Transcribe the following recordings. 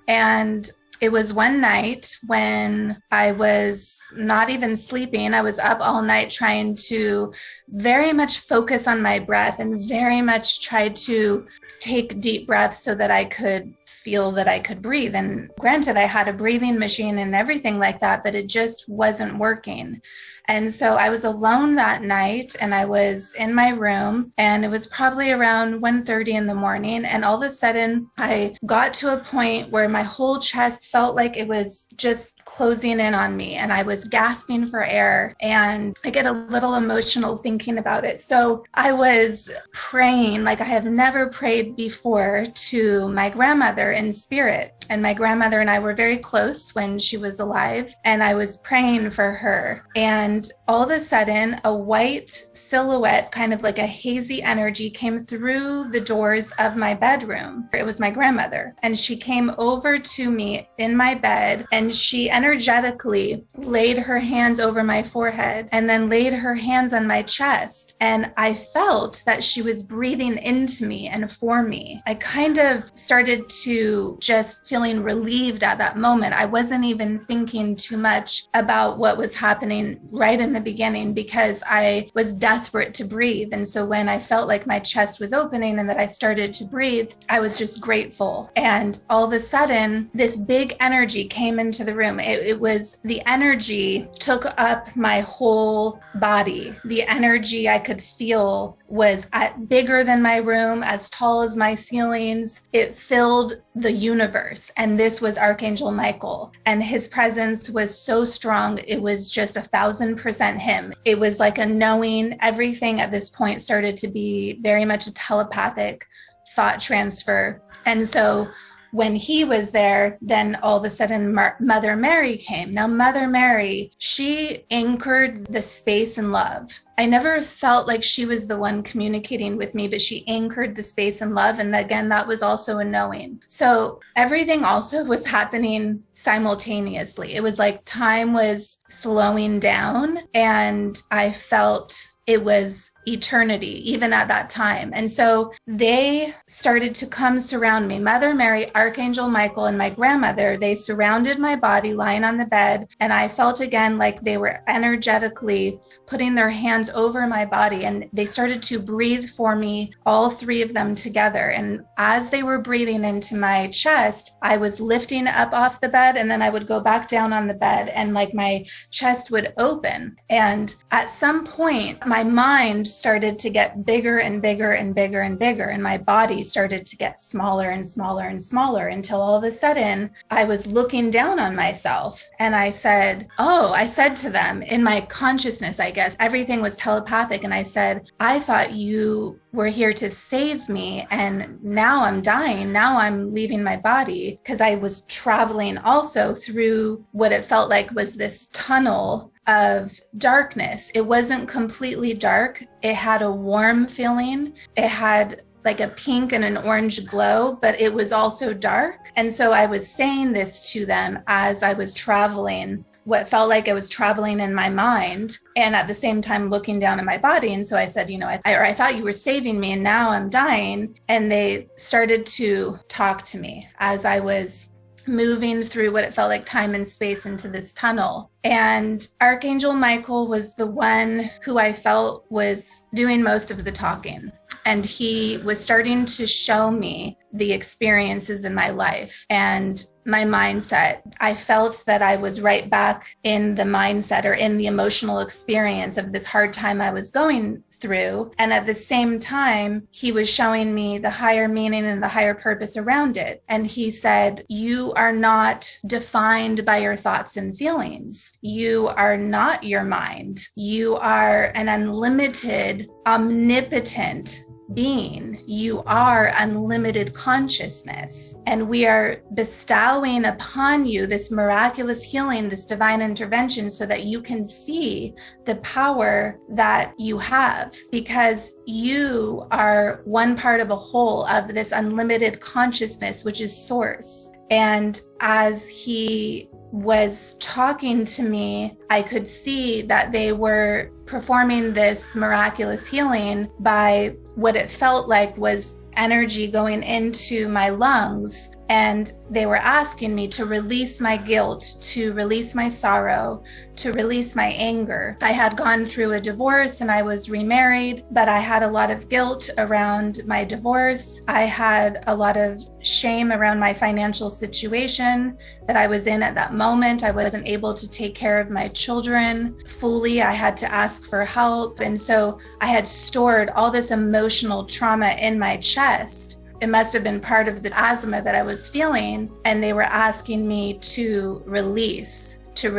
And it was one night when I was not even sleeping. I was up all night trying to very much focus on my breath and very much try to take deep breaths so that I could feel that I could breathe. And granted, I had a breathing machine and everything like that, but it just wasn't working. And so I was alone that night and I was in my room and it was probably around 1:30 in the morning. And all of a sudden I got to a point where my whole chest felt like it was just closing in on me and I was gasping for air, and I get a little emotional thinking about it. So I was praying like I have never prayed before to my grandmother in spirit. And my grandmother and I were very close when she was alive, and I was praying for her. And all of a sudden, a white silhouette, kind of like a hazy energy, came through the doors of my bedroom. It was my grandmother. And she came over to me in my bed, and she energetically laid her hands over my forehead and then laid her hands on my chest. And I felt that she was breathing into me and for me. I kind of started to just feeling relieved at that moment. I wasn't even thinking too much about what was happening right in the beginning because I was desperate to breathe. And so when I felt like my chest was opening and that I started to breathe, I was just grateful. And all of a sudden, this big energy came into the room. It was the energy took up my whole body. The energy I could feel was bigger than my room, as tall as my ceilings. It filled the universe. And this was Archangel Michael. And his presence was so strong. It was just 1,000% him. It was like a knowing. Everything at this point started to be very much a telepathic thought transfer. And so when he was there, then all of a sudden Mother Mary came. Now, Mother Mary, she anchored the space in love. I never felt like she was the one communicating with me, but she anchored the space in love. And again, that was also a knowing. So everything also was happening simultaneously. It was like time was slowing down and I felt it was eternity, even at that time. And so they started to come surround me. Mother Mary, Archangel Michael, and my grandmother, they surrounded my body lying on the bed. And I felt again like they were energetically putting their hands over my body. And they started to breathe for me, all three of them together. And as they were breathing into my chest, I was lifting up off the bed and then I would go back down on the bed and like my chest would open. And at some point, my mind started to get bigger and bigger and bigger and bigger, and my body started to get smaller and smaller and smaller until all of a sudden I was looking down on myself and I said to them in my consciousness, I guess everything was telepathic, and I said, I thought you were here to save me, and now I'm dying. Now I'm leaving my body, because I was traveling also through what it felt like was this tunnel of darkness. It wasn't completely dark. It had a warm feeling. It had like a pink and an orange glow, but it was also dark. And so I was saying this to them as I was traveling, what felt like I was traveling in my mind, and at the same time looking down at my body. And so I said, I thought you were saving me and now I'm dying. And they started to talk to me as I was moving through what it felt like time and space into this tunnel. And Archangel Michael was the one who I felt was doing most of the talking. And he was starting to show me the experiences in my life and my mindset. I felt that I was right back in the mindset or in the emotional experience of this hard time I was going through. And at the same time, he was showing me the higher meaning and the higher purpose around it. And he said, you are not defined by your thoughts and feelings. You are not your mind. You are an unlimited, omnipotent being. You are unlimited consciousness, and we are bestowing upon you this miraculous healing, this divine intervention, so that you can see the power that you have, because you are one part of a whole of this unlimited consciousness, which is source. And as he was talking to me, I could see that they were performing this miraculous healing by what it felt like was energy going into my lungs And they were asking me to release my guilt, to release my sorrow, to release my anger. I had gone through a divorce and I was remarried, but I had a lot of guilt around my divorce. I had a lot of shame around my financial situation that I was in at that moment. I wasn't able to take care of my children fully. I had to ask for help. And so I had stored all this emotional trauma in my chest. It must have been part of the asthma that I was feeling. And they were asking me to release. And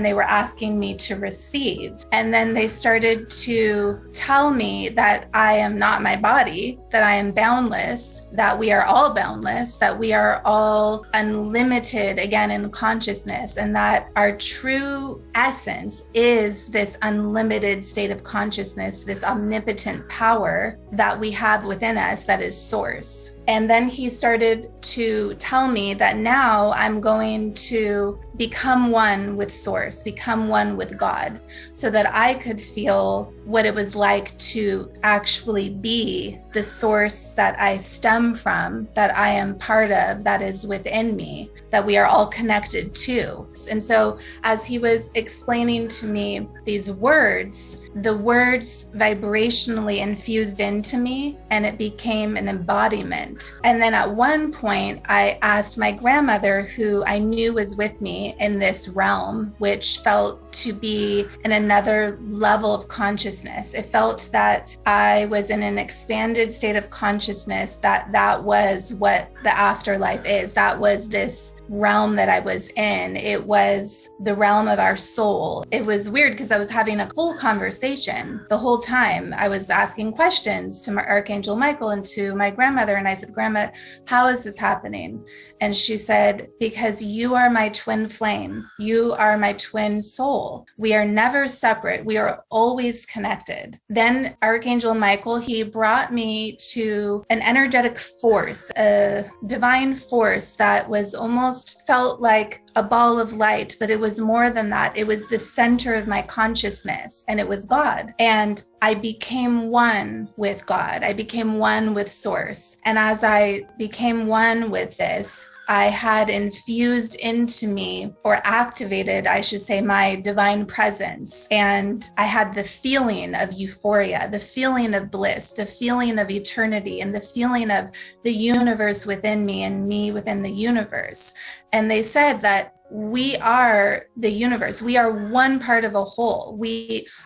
they were asking me to receive. And then they started to tell me that I am not my body, that I am boundless, that we are all boundless, that we are all unlimited again in consciousness, and that our true essence is this unlimited state of consciousness, this omnipotent power that we have within us that is source. And then he started to tell me that now I'm going to become one with source, become one with God, so that I could feel what it was like to actually be the source that I stem from, that I am part of, that is within me, that we are all connected to. And so as he was explaining to me these words, the words vibrationally infused into me, and it became an embodiment. And then at one point, I asked my grandmother, who I knew was with me in this realm, which felt to be in another level of consciousness. It felt that I was in an expanded state of consciousness, that was what the afterlife is. That was this realm that I was in. It was the realm of our soul. It was weird because I was having a full conversation the whole time. I was asking questions to my Archangel Michael and to my grandmother. And I said, Grandma, how is this happening? And she said, because you are my twin flame. You are my twin soul. We are never separate. We are always connected. Then Archangel Michael, he brought me to an energetic force, a divine force that was almost felt like a ball of light, but it was more than that. It was the center of my consciousness, and it was God. And I became one with God. I became one with source. And as I became one with this, I had infused into me, or activated, I should say, my divine presence. And I had the feeling of euphoria, the feeling of bliss, the feeling of eternity, and the feeling of the universe within me and me within the universe. And they said that we are the universe. We are one part of a whole.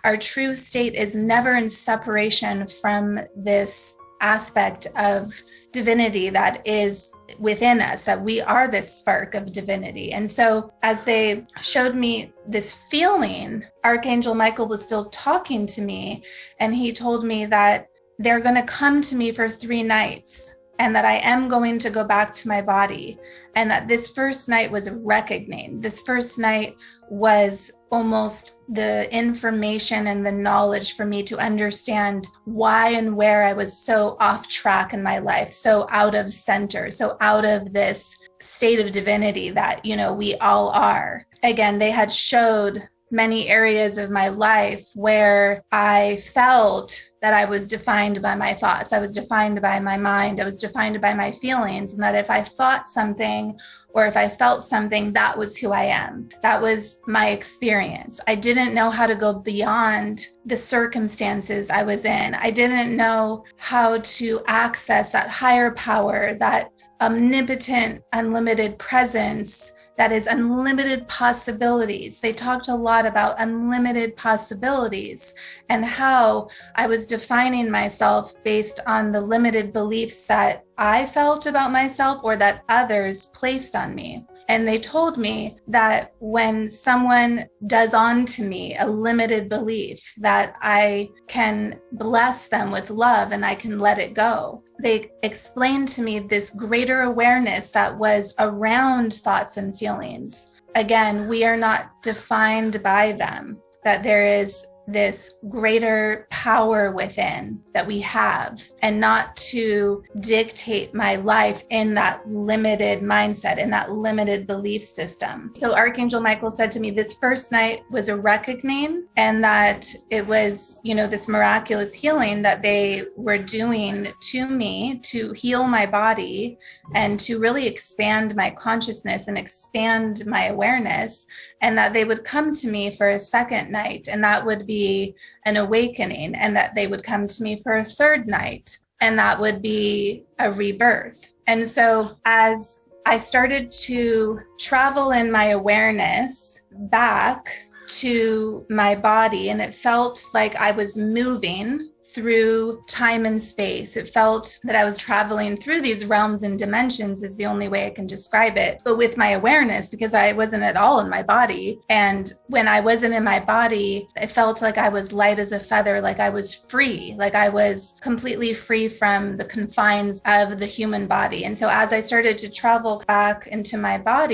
Our true state is never in separation from this aspect of divinity that is within us, that we are this spark of divinity. And so as they showed me this feeling, Archangel Michael was still talking to me, and he told me that they're going to come to me for 3 nights, and that I am going to go back to my body, and that this first night was a reckoning. This first night was almost the information and the knowledge for me to understand why and where I was so off track in my life, so out of center, so out of this state of divinity that, we all are. Again, they had showed many areas of my life where I felt that I was defined by my thoughts. I was defined by my mind. I was defined by my feelings. And that if I thought something or if I felt something, that was who I am. That was my experience. I didn't know how to go beyond the circumstances I was in. I didn't know how to access that higher power, that omnipotent, unlimited presence that is unlimited possibilities. They talked a lot about unlimited possibilities and how I was defining myself based on the limited beliefs that I felt about myself or that others placed on me. And they told me that when someone does onto me a limited belief, that I can bless them with love and I can let it go. They explained to me this greater awareness that was around thoughts and feelings. Again, we are not defined by them, that there is this greater power within that we have, and not to dictate my life in that limited mindset, in that limited belief system. So Archangel Michael said to me, this first night was a reckoning, and that it was, this miraculous healing that they were doing to me to heal my body and to really expand my consciousness and expand my awareness, and that they would come to me for a second night, and that would be an awakening, and that they would come to me for a third night, and that would be a rebirth. And so as I started to travel in my awareness back to my body, and it felt like I was moving through time and space. It felt that I was traveling through these realms and dimensions, is the only way I can describe it, but with my awareness, because I wasn't at all in my body. And when I wasn't in my body, it felt like I was light as a feather, like I was free, like I was completely free from the confines of the human body. And so as I started to travel back into my body,